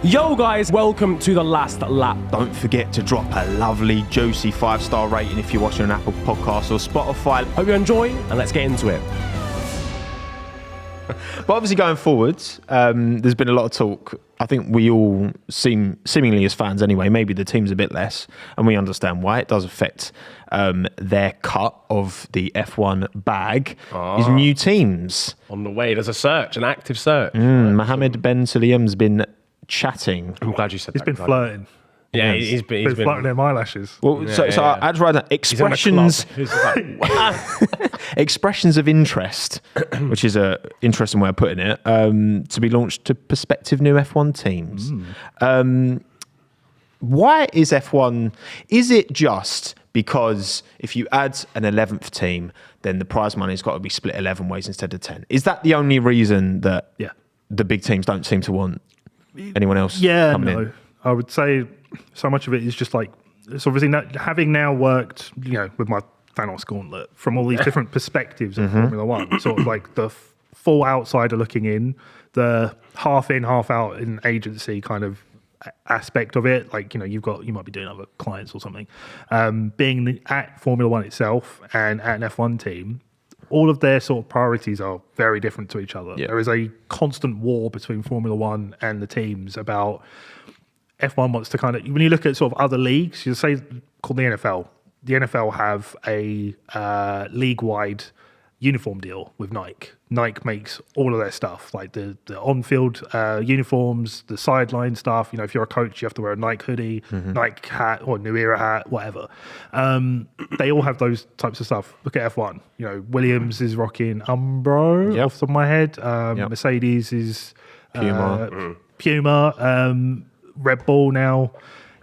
Yo guys, welcome to The Last Lap. Don't forget to drop a lovely, juicy 5-star rating if you're watching on Apple Podcasts or Spotify. Hope you enjoy, and let's get into it. But obviously going forwards, there's been a lot of talk. I think we all seemingly as fans anyway, maybe the team's a bit less, and we understand why. It does affect their cut of the F1 bag, is new teams. On the way, there's a search, an active search. Mohammed Ben Sulayem's been chatting. I'm glad you said He's that. been flirting. Yeah, He's been flirting their eyelashes. Well, so I had to write down expressions of interest, which is a interesting way of putting it, to be launched to prospective new F1 teams. Why is F1? Is it just because if you add an 11th team, then the prize money's got to be split 11 ways instead of 10? Is that the only reason that the big teams don't seem to want anyone else coming in? I would say so much of it is just like, it's obviously having now worked, with my Thanos gauntlet from all these different perspectives of Formula One, sort of like the full outsider looking in, the half in, half out in agency kind of aspect of it. Like, you might be doing other clients or something. Being at Formula One itself and at an F1 team, all of their sort of priorities are very different to each other. There is a constant war between Formula One and the teams about F1 wants to kind of, when you look at sort of other leagues, you say called the NFL. The NFL have a league-wide uniform deal with Nike. Nike makes all of their stuff, like the on-field uniforms, the sideline stuff. If you're a coach, you have to wear a Nike hoodie, Nike hat, or New Era hat, whatever. They all have those types of stuff. Look at F1. Williams is rocking Umbro off the top of my head. Mercedes is Puma. Red Bull now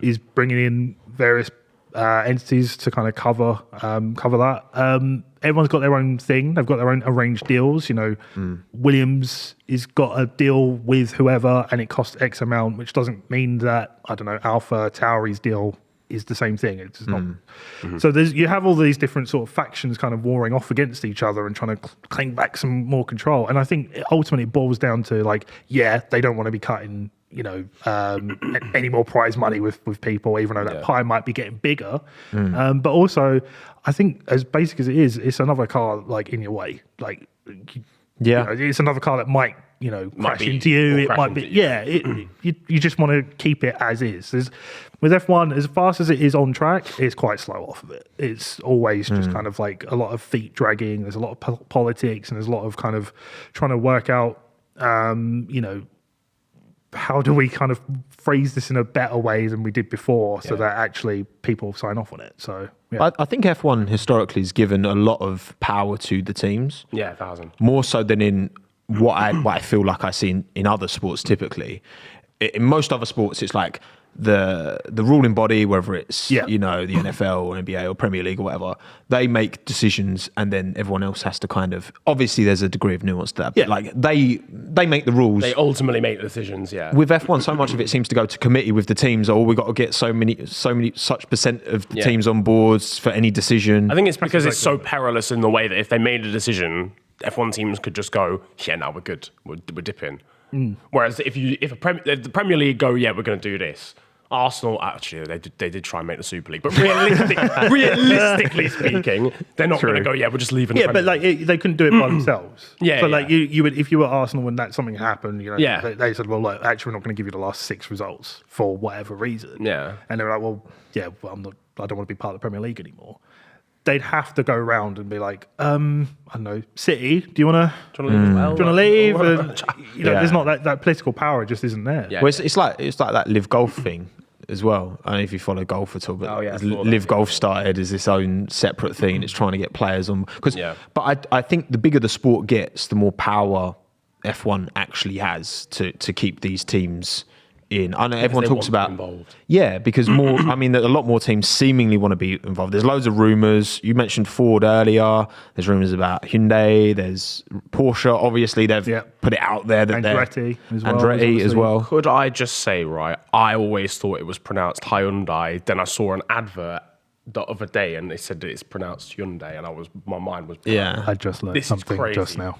is bringing in various entities to kind of cover that. Everyone's got their own thing. They've got their own arranged deals. Williams has got a deal with whoever, and it costs X amount, which doesn't mean that Alpha Tauri's deal is the same thing. It's not. So you have all these different sort of factions kind of warring off against each other and trying to claim back some more control. And I think ultimately it boils down to they don't want to be cutting any more prize money with people, even though that pie might be getting bigger. But also, I think as basic as it is, it's another car in your way. It's another car that might crash into you. It might be you just want to keep it as is. With F1, as fast as it is on track, it's quite slow off of it. It's always just kind of like a lot of feet dragging. There's a lot of politics, and there's a lot of kind of trying to work out how do we kind of phrase this in a better way than we did before so that actually people sign off on it? So, I think F1 historically has given a lot of power to the teams. Yeah, 1,000. More so than in what I feel like I see in other sports typically. In most other sports, it's like the ruling body, whether it's the NFL or NBA or Premier League or whatever, they make decisions, and then everyone else has to kind of, obviously there's a degree of nuance to that, but they make the rules. They ultimately make the decisions. With F1, so much of it seems to go to committee with the teams, or we got to get such percent of the teams on boards for any decision. I think it's because it's so perilous in the way that if they made a decision, F1 teams could just go, now we're good, we're dipping. Whereas if the Premier League go, we're going to do this. Arsenal, actually, they did try and make the Super League, but realistically speaking, they're not going to go, we're just leaving. But they couldn't do it by themselves. You would, if you were Arsenal when something happened, they said, well, look, actually, we're not going to give you the last 6 results for whatever reason. Yeah, and they were like, well, I don't want to be part of the Premier League anymore. They'd have to go around and be like, I don't know, City, do you want to leave as well? Do you want to leave? There's not that political power, just isn't there. Well, it's like that Live Golf thing as well. I don't know if you follow golf at all, but Live Golf started as its own separate thing, and it's trying to get players on. But I think the bigger the sport gets, the more power F1 actually has to keep these teams in. I know everyone talks about involved. Because more. I mean, a lot more teams seemingly want to be involved. There's loads of rumors. You mentioned Ford earlier. There's rumors about Hyundai. There's Porsche. Obviously, they've put it out there that Andretti as well. Could I just say, right? I always thought it was pronounced Hyundai. Then I saw an advert the other day, and they said that it's pronounced Hyundai, and my mind was blown. I just learned something just now.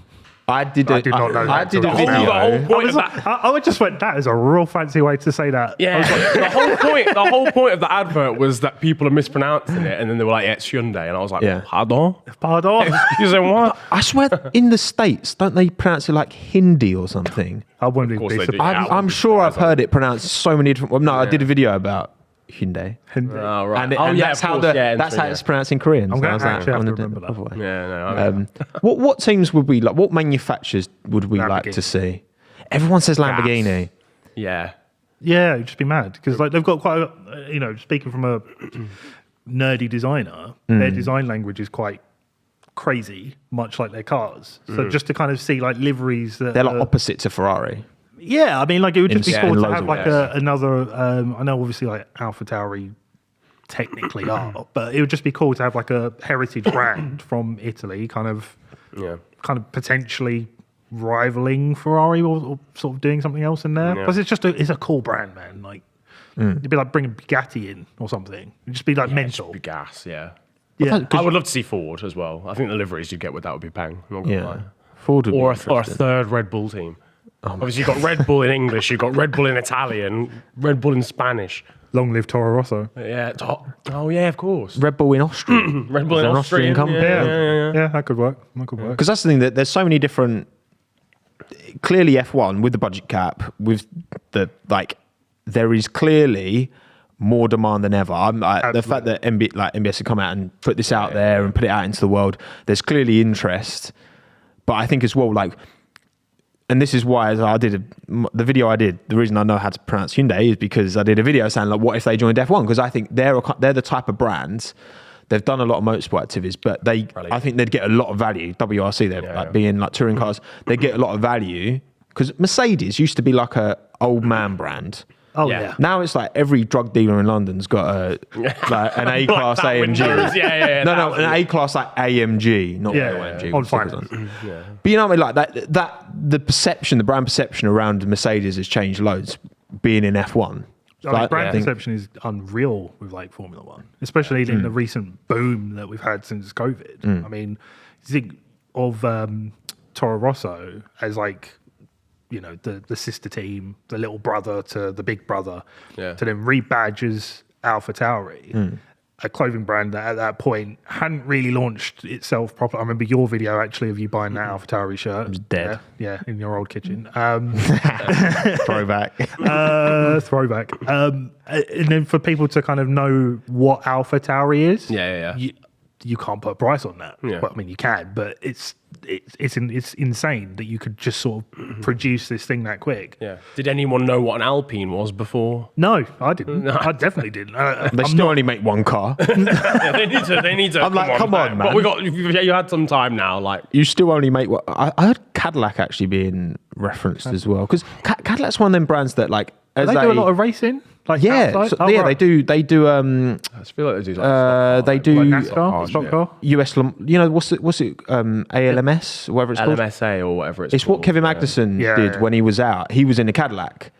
I did not know that I did a until video. now. The whole point of that. I just went, that is a real fancy way to say that. Yeah, the whole point of the advert was that people are mispronouncing it, and then they were like, "Yeah, it's Hyundai," and I was like, Yeah. "Pardon? Pardon? Excuse me, what?" I swear, in the States, don't they pronounce it like Hindi or something? I wouldn't course be they do. surprised. Yeah, I I'm wouldn't be sure I've surprised. heard it pronounced so many different. Well, no, I did a video about Hyundai. Oh, right. And yeah, that's of how course, yeah, that's how yeah. it's pronounced in Korean. I'm So gonna I was like, actually have I'm to gonna do remember it that. other way. Yeah, no. What teams would we like? What manufacturers would we like to see? Everyone says Lamborghini. Yeah. Yeah, it'd just be mad because like they've got quite a, speaking from a nerdy designer, their design language is quite crazy, much like their cars. So just to kind of see like liveries that They're like opposite to Ferrari. yeah, I mean like it would just be Yeah, cool in to loads have of like ways. another. I know obviously like AlphaTauri technically are, but it would just be cool to have like a heritage brand from Italy, kind of potentially rivaling Ferrari or sort of doing something else in there. Yeah. Because it's a cool brand, man. Like it'd be like bringing Bugatti in or something. It'd just be like mental. Be gas, yeah. Yeah, I would love to see Ford as well. I think the liveries you get with that would be bang. I'm not gonna lie. Ford would Or be a interesting. third Red Bull team. Obviously, you've got Red Bull in English, you've got Red Bull in Italian, Red Bull in Spanish. long live Toro Rosso. Yeah. Oh, yeah, of course. Red Bull in Austria. Red Bull Is in that an Austrian company? Yeah, that could work. That could work. Because that's the thing, that there's so many different. Clearly, F1 with the budget cap, with the there is clearly more demand than ever. The fact that MBS have come out and put this out there and put it out into the world, there's clearly interest. But I think as well, and this is why I did the video I did. The reason I know how to pronounce Hyundai is because I did a video saying what if they joined F1? Because I think they're the type of brands. They've done a lot of motorsport activities, but I think they'd get a lot of value. WRC, they're being touring cars, they get a lot of value because Mercedes used to be like a old man brand. Oh Yeah. yeah. Now it's like every drug dealer in London's got an A class that AMG. Windows, yeah, No, an A class AMG, not Yeah, AMG. on which finance. is- But you know what I mean? That the brand perception around Mercedes has changed loads. Being in F1, Brand perception is unreal with Formula One, especially in the recent boom that we've had since COVID. I mean, you think of Toro Rosso as the sister team, the little brother to the big brother, to then rebadge as AlphaTauri, a clothing brand that at that point hadn't really launched itself properly. I remember your video actually of you buying that AlphaTauri shirt. It was dead. Yeah, in your old kitchen. throwback. Throwback. And then for people to kind of know what AlphaTauri is, you can't put a price on that. Yeah. Well, I mean, you can, but it's insane that you could just sort of produce this thing that quick. Yeah. Did anyone know what an Alpine was before? No, I didn't. I definitely didn't. They still only make one car. Yeah, they need to. I'm like, come on, man. But you had some time now. You still only make what I heard Cadillac actually being referenced as well, because Cadillac's one of them brands that as they do a lot of racing. Outside? Right. they do. I just feel like they do. They do Like NASCAR, stock car. US. What's it? ALMS, whatever it's called. LMSA or whatever It's what Kevin Magnussen did when he was out. He was in a Cadillac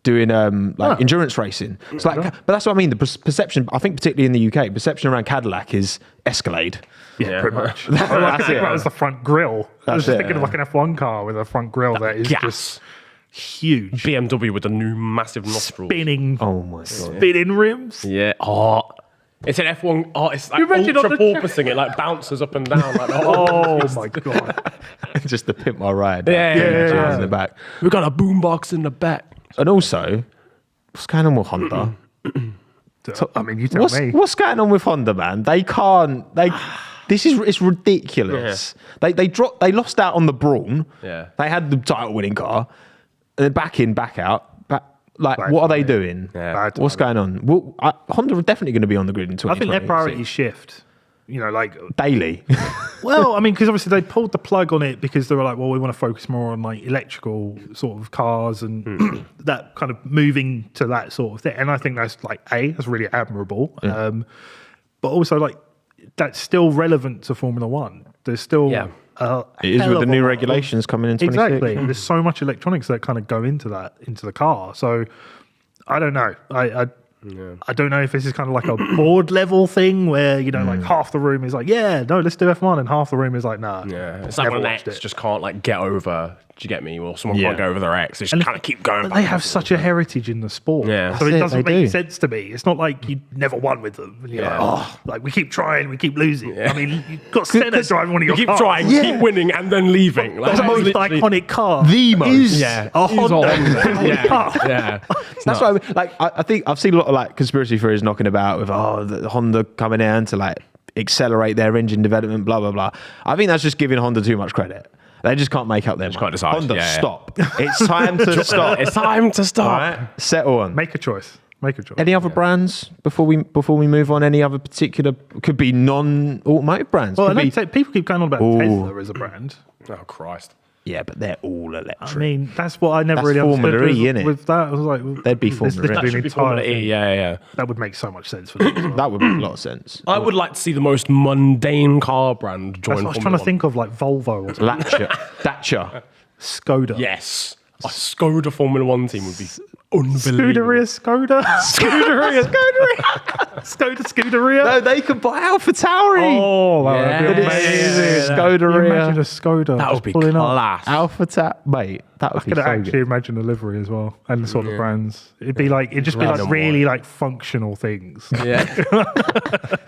doing endurance racing. It's but that's what I mean. The perception, I think, particularly in the UK, perception around Cadillac is Escalade. Yeah, pretty much. That's it. That was the front grille. I was That's just it, thinking of an F1 car with a front grille that is gas. just huge. BMW with the new massive nostrils. Spinning, Oh my god! spinning rims. Yeah. Oh. It's an F1. Oh, it's like You imagine ultra on the- porpoising. It bounces up and down. Like the whole Oh my god. Just to pimp my ride. Yeah. In the back. We got a boombox in the back. And also, what's going on with Honda? I mean, you tell me. What's going on with Honda, man? They can't. It's ridiculous. They lost out on the Brawn. Yeah. They had the title winning car, and then back out. Bad What are they timing. doing? Yeah. Bad What's going on? Well, Honda are definitely going to be on the grid in I 2020. think their priorities shift. daily. Well, I mean, because obviously they pulled the plug on it because they were like, well, we want to focus more on electrical sort of cars and that kind of moving to that sort of thing. And I think that's that's really admirable. Yeah. But also that's still relevant to Formula One. There's still It is with the new regulations coming in 2026. Exactly. And there's so much electronics that kind of go into the car. So I don't know. I don't know if this is kind of like a board level thing where, you know, like half the room is like, yeah, no, let's do F1. And half the room is like, nah. Yeah. It's like when an ex just can't like get over, do you get me? Or someone can't get over their ex. They just kind of keep going. But they have such a heritage in the sport. Yeah. So it doesn't they make do. sense to me. It's not like you never won with them. And you're like, oh, like we keep trying, we keep losing. I mean, you've got Senna driving one of your You keep cars. trying, keep winning, and then leaving. Like, The most literally- iconic car The most. is Yeah. a Is Honda. Yeah. Yeah. That's why, I think I've seen a lot of like conspiracy theories knocking about with the Honda coming in to like accelerate their engine development, blah blah blah. I think that's just giving Honda too much credit. They just can't make up their mind. can't decide. Honda, Yeah, yeah. stop! It's time to stop. It's time to stop. All right? Settle on. Make a choice. Make a choice. Any other brands before we move on? Any other particular could be non-automotive brands? Well, I Could know be, people keep going on about Tesla as a brand. Oh, Christ. yeah, but they're all electric. I mean, that's what I never That's really Formula understood E, innit? with that. I was like, well, They'd be this Formula E. literally That an Should be entire Formula E. thing. Yeah. That would make so much sense for them. as well. That would make a lot of sense. I would like to see the most mundane car brand join That's what I was Formula trying to One. think of, like Volvo or something. Dacia. Skoda. Yes. A Skoda Formula One team would be unbelievable. Scuderia Skoda. Scuderia. No, they could buy Alpha Tauri. Oh, that would be Yeah. amazing. Yeah. Can you Skoda. imagine a Skoda That would just be pulling up? class. Alpha Tap, mate. That would I be could so actually good. imagine a livery as well, and the sort of brands. It'd just be Random like really like functional things. Yeah.